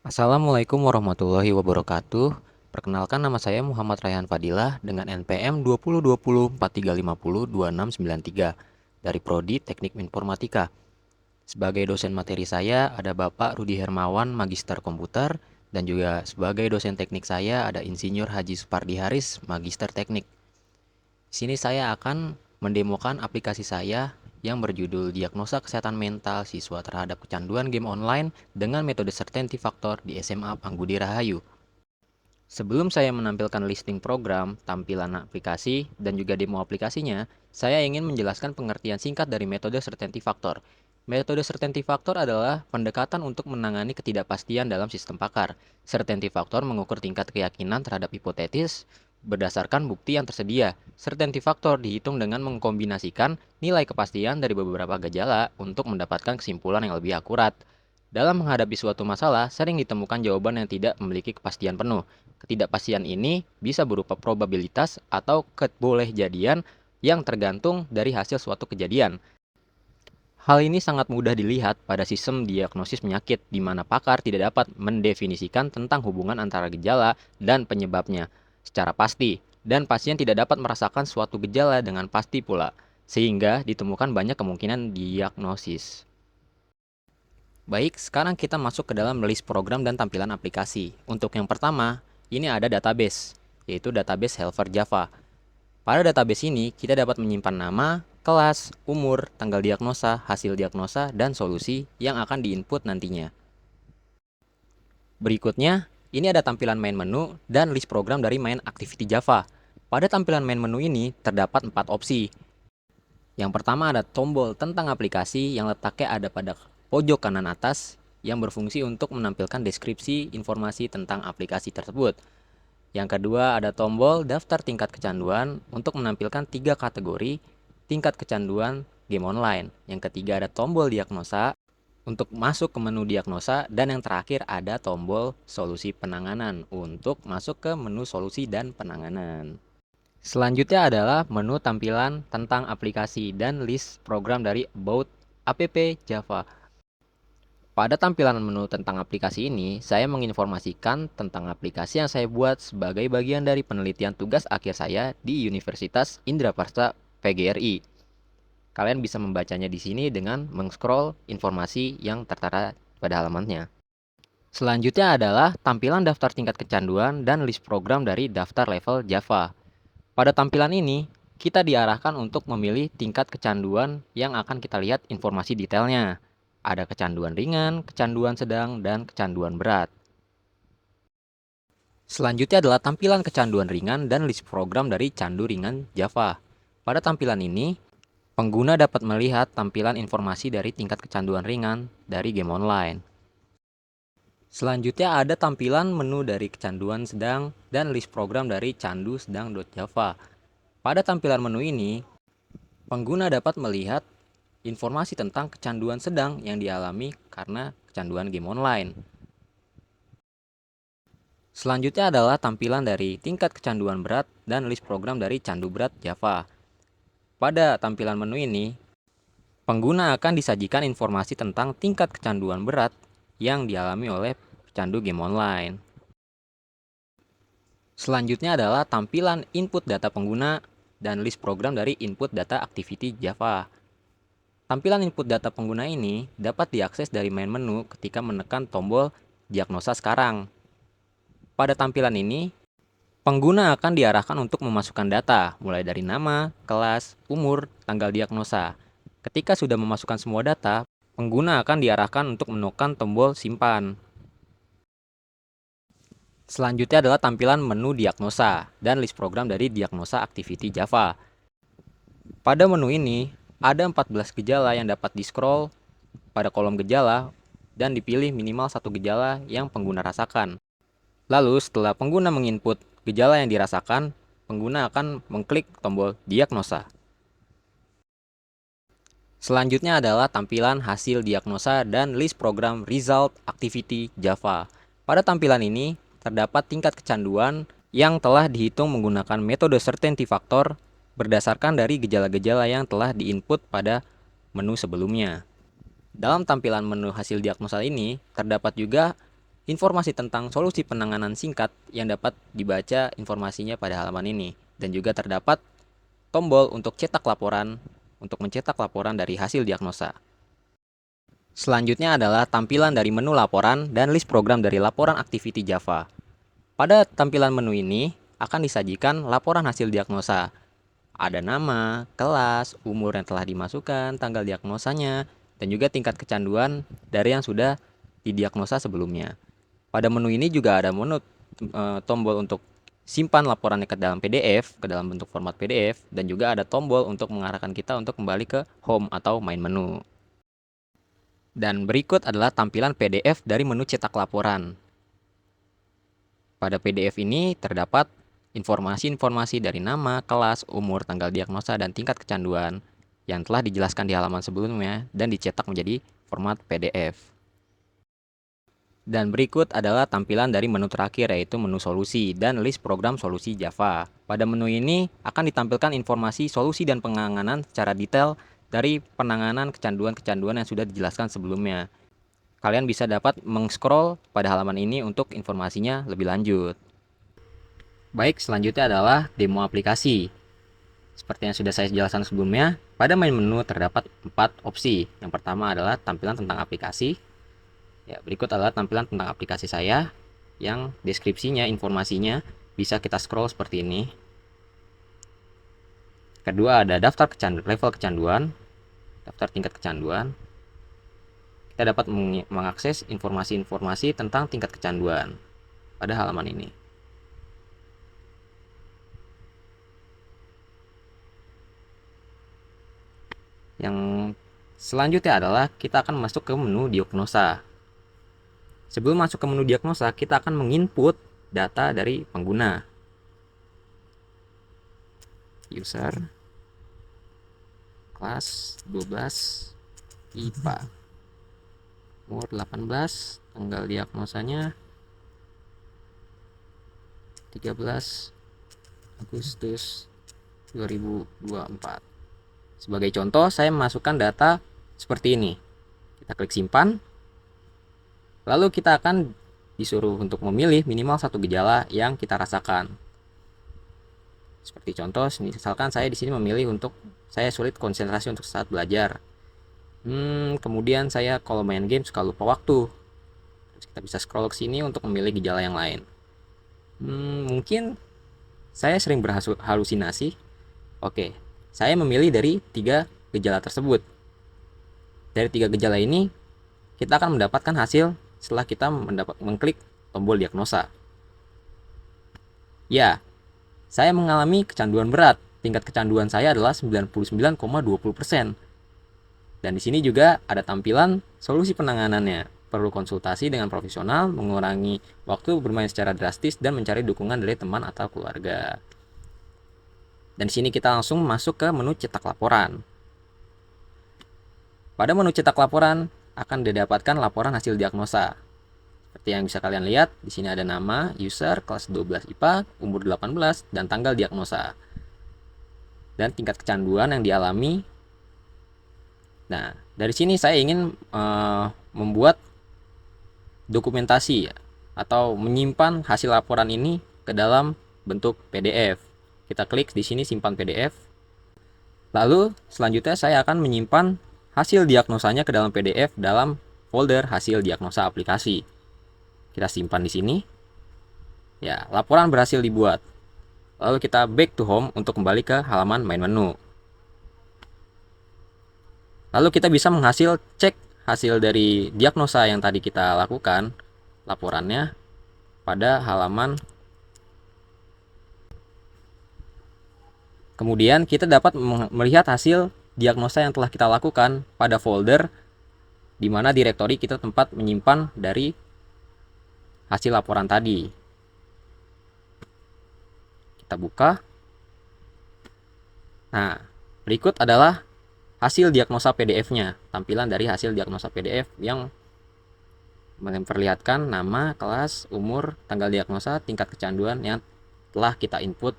Assalamualaikum warahmatullahi wabarakatuh. Perkenalkan, nama saya Muhammad Rayhan Fadilah dengan NPM 2020 4350 2693 dari Prodi Teknik Informatika. Sebagai dosen materi saya ada Bapak Rudi Hermawan, Magister Komputer, dan juga sebagai dosen teknik saya ada Insinyur Haji Supardi Haris, Magister Teknik. Di sini saya akan mendemokan aplikasi saya yang berjudul Diagnosa Kesehatan Mental Siswa Terhadap Kecanduan Game Online dengan metode Certainty Factor di SMA Pangbudi Rahayu. Sebelum saya menampilkan listing program, tampilan aplikasi, dan juga demo aplikasinya, saya ingin menjelaskan pengertian singkat dari metode Certainty Factor. Metode Certainty Factor adalah pendekatan untuk menangani ketidakpastian dalam sistem pakar. Certainty Factor mengukur tingkat keyakinan terhadap hipotesis berdasarkan bukti yang tersedia. Certainty Factor dihitung dengan mengkombinasikan nilai kepastian dari beberapa gejala untuk mendapatkan kesimpulan yang lebih akurat. Dalam menghadapi suatu masalah, sering ditemukan jawaban yang tidak memiliki kepastian penuh. Ketidakpastian ini bisa berupa probabilitas atau kebolehjadian yang tergantung dari hasil suatu kejadian. Hal ini sangat mudah dilihat pada sistem diagnosis penyakit, di mana pakar tidak dapat mendefinisikan tentang hubungan antara gejala dan penyebabnya secara pasti, dan pasien tidak dapat merasakan suatu gejala dengan pasti pula, sehingga ditemukan banyak kemungkinan diagnosis. Baik, sekarang kita masuk ke dalam list program dan tampilan aplikasi. Untuk yang pertama, ini ada database, yaitu database Helper Java. Pada database ini, kita dapat menyimpan nama, kelas, umur, tanggal diagnosa, hasil diagnosa, dan solusi yang akan diinput nantinya. Berikutnya, ini ada tampilan main menu dan list program dari main activity Java. Pada tampilan main menu ini, terdapat 4 opsi. Yang pertama ada tombol tentang aplikasi yang letaknya ada pada pojok kanan atas yang berfungsi untuk menampilkan deskripsi informasi tentang aplikasi tersebut. Yang kedua ada tombol daftar tingkat kecanduan untuk menampilkan 3 kategori tingkat kecanduan game online. Yang ketiga ada tombol diagnosa untuk masuk ke menu diagnosa, dan yang terakhir ada tombol solusi penanganan untuk masuk ke menu solusi dan penanganan. Selanjutnya adalah menu tampilan tentang aplikasi dan list program dari About App Java. Pada tampilan menu tentang aplikasi ini, saya menginformasikan tentang aplikasi yang saya buat sebagai bagian dari penelitian tugas akhir saya di Universitas Indraprasta PGRI. Kalian bisa membacanya di sini dengan meng-scroll informasi yang tertera pada halamannya. Selanjutnya adalah tampilan daftar tingkat kecanduan dan list program dari daftar level Java. Pada tampilan ini, kita diarahkan untuk memilih tingkat kecanduan yang akan kita lihat informasi detailnya. Ada kecanduan ringan, kecanduan sedang, dan kecanduan berat. Selanjutnya adalah tampilan kecanduan ringan dan list program dari candu ringan Java. Pada tampilan ini, pengguna dapat melihat tampilan informasi dari tingkat kecanduan ringan dari game online. Selanjutnya ada tampilan menu dari kecanduan sedang dan list program dari candu sedang.java. Pada tampilan menu ini, pengguna dapat melihat informasi tentang kecanduan sedang yang dialami karena kecanduan game online. Selanjutnya adalah tampilan dari tingkat kecanduan berat dan list program dari candu berat Java. Pada tampilan menu ini, pengguna akan disajikan informasi tentang tingkat kecanduan berat yang dialami oleh pecandu game online. Selanjutnya adalah tampilan input data pengguna dan list program dari input data activity Java. Tampilan input data pengguna ini dapat diakses dari main menu ketika menekan tombol diagnosa sekarang. Pada tampilan ini, pengguna akan diarahkan untuk memasukkan data, mulai dari nama, kelas, umur, tanggal diagnosa. Ketika sudah memasukkan semua data, pengguna akan diarahkan untuk menekan tombol simpan. Selanjutnya adalah tampilan menu diagnosa dan list program dari diagnosa activity Java. Pada menu ini, ada 14 gejala yang dapat di-scroll pada kolom gejala dan dipilih minimal satu gejala yang pengguna rasakan. Lalu setelah pengguna menginput gejala yang dirasakan, pengguna akan mengklik tombol diagnosa. Selanjutnya adalah tampilan hasil diagnosa dan list program result activity Java. Pada tampilan ini, terdapat tingkat kecanduan yang telah dihitung menggunakan metode Certainty Factor berdasarkan dari gejala-gejala yang telah diinput pada menu sebelumnya. Dalam tampilan menu hasil diagnosa ini, terdapat juga informasi tentang solusi penanganan singkat yang dapat dibaca informasinya pada halaman ini. Dan juga terdapat tombol untuk mencetak laporan dari hasil diagnosa. Selanjutnya adalah tampilan dari menu laporan dan list program dari laporan activity Java. Pada tampilan menu ini akan disajikan laporan hasil diagnosa. Ada nama, kelas, umur yang telah dimasukkan, tanggal diagnosanya, dan juga tingkat kecanduan dari yang sudah didiagnosa sebelumnya. Pada menu ini juga ada tombol untuk simpan laporannya ke dalam PDF, ke dalam bentuk format PDF, dan juga ada tombol untuk mengarahkan kita untuk kembali ke home atau main menu. Dan berikut adalah tampilan PDF dari menu cetak laporan. Pada PDF ini terdapat informasi-informasi dari nama, kelas, umur, tanggal diagnosa, dan tingkat kecanduan yang telah dijelaskan di halaman sebelumnya dan dicetak menjadi format PDF. Dan berikut adalah tampilan dari menu terakhir, yaitu menu solusi dan list program solusi Java. Pada menu ini akan ditampilkan informasi solusi dan penanganan secara detail dari penanganan kecanduan-kecanduan yang sudah dijelaskan sebelumnya. Kalian bisa dapat meng-scroll pada halaman ini untuk informasinya lebih lanjut. Baik, selanjutnya adalah demo aplikasi. Seperti yang sudah saya jelaskan sebelumnya, pada main menu terdapat 4 opsi. Yang pertama adalah tampilan tentang aplikasi. Ya, berikut adalah tampilan tentang aplikasi saya yang deskripsinya, informasinya bisa kita scroll seperti ini. Kedua ada daftar level kecanduan, daftar tingkat kecanduan. Kita dapat mengakses informasi-informasi tentang tingkat kecanduan pada halaman ini. Yang selanjutnya adalah kita akan masuk ke menu diagnosa. Sebelum masuk ke menu diagnosa, kita akan menginput data dari pengguna. User kelas 12 IPA, umur 18, tanggal diagnosanya 13 Agustus 2024. Sebagai contoh, saya memasukkan data seperti ini. Kita klik simpan. Lalu kita akan disuruh untuk memilih minimal satu gejala yang kita rasakan. Seperti contoh, misalkan saya di sini memilih untuk saya sulit konsentrasi untuk saat belajar. Kemudian saya kalau main game suka lupa waktu. Terus kita bisa scroll ke sini untuk memilih gejala yang lain. Mungkin saya sering berhalusinasi. Oke, saya memilih dari 3 gejala tersebut. Dari 3 gejala ini, kita akan mendapatkan hasil setelah kita mengklik tombol diagnosa. Ya, saya mengalami kecanduan berat. Tingkat kecanduan saya adalah 99,20%. Dan di sini juga ada tampilan solusi penanganannya. Perlu konsultasi dengan profesional, mengurangi waktu bermain secara drastis, dan mencari dukungan dari teman atau keluarga. Dan di sini kita langsung masuk ke menu cetak laporan. Pada menu cetak laporan akan didapatkan laporan hasil diagnosa. Seperti yang bisa kalian lihat, di sini ada nama, user, kelas 12 IPA, umur 18, dan tanggal diagnosa. Dan tingkat kecanduan yang dialami. Nah, dari sini saya ingin membuat dokumentasi atau menyimpan hasil laporan ini ke dalam bentuk PDF. Kita klik di sini simpan PDF. Lalu selanjutnya saya akan menyimpan hasil diagnosanya ke dalam PDF dalam folder hasil diagnosa aplikasi. Kita simpan di sini. Ya, laporan berhasil dibuat. Lalu kita back to home untuk kembali ke halaman main menu. Lalu kita bisa cek hasil dari diagnosa yang tadi kita lakukan, laporannya pada halaman. Kemudian kita dapat melihat hasil diagnosa yang telah kita lakukan pada folder di mana direktori kita tempat menyimpan dari hasil laporan tadi. Kita buka. Nah, berikut adalah hasil diagnosa PDF-nya. Tampilan dari hasil diagnosa PDF yang memperlihatkan nama, kelas, umur, tanggal diagnosa, tingkat kecanduan yang telah kita input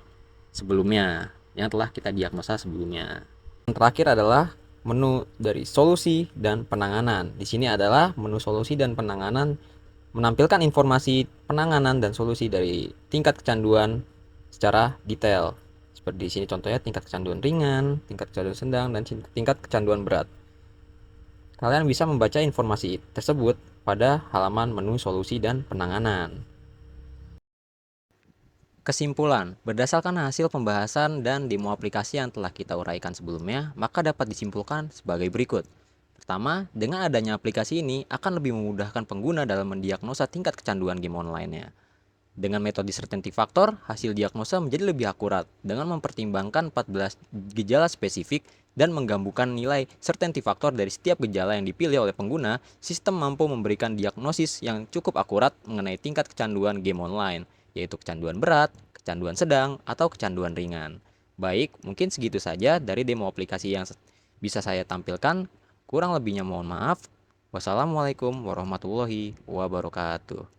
sebelumnya, yang telah kita diagnosa sebelumnya. Yang terakhir adalah menu dari solusi dan penanganan. Di sini adalah menu solusi dan penanganan menampilkan informasi penanganan dan solusi dari tingkat kecanduan secara detail. Seperti di sini contohnya tingkat kecanduan ringan, tingkat kecanduan sedang, dan tingkat kecanduan berat. Kalian bisa membaca informasi tersebut pada halaman menu solusi dan penanganan. Kesimpulan, berdasarkan hasil pembahasan dan demo aplikasi yang telah kita uraikan sebelumnya, maka dapat disimpulkan sebagai berikut. Pertama, dengan adanya aplikasi ini akan lebih memudahkan pengguna dalam mendiagnosa tingkat kecanduan game online-nya. Dengan metode certainty factor, hasil diagnosa menjadi lebih akurat dengan mempertimbangkan 14 gejala spesifik dan menggabungkan nilai certainty factor dari setiap gejala yang dipilih oleh pengguna. Sistem mampu memberikan diagnosis yang cukup akurat mengenai tingkat kecanduan game online, yaitu kecanduan berat, kecanduan sedang, atau kecanduan ringan. Baik, mungkin segitu saja dari demo aplikasi yang bisa saya tampilkan. Kurang lebihnya mohon maaf. Wassalamualaikum warahmatullahi wabarakatuh.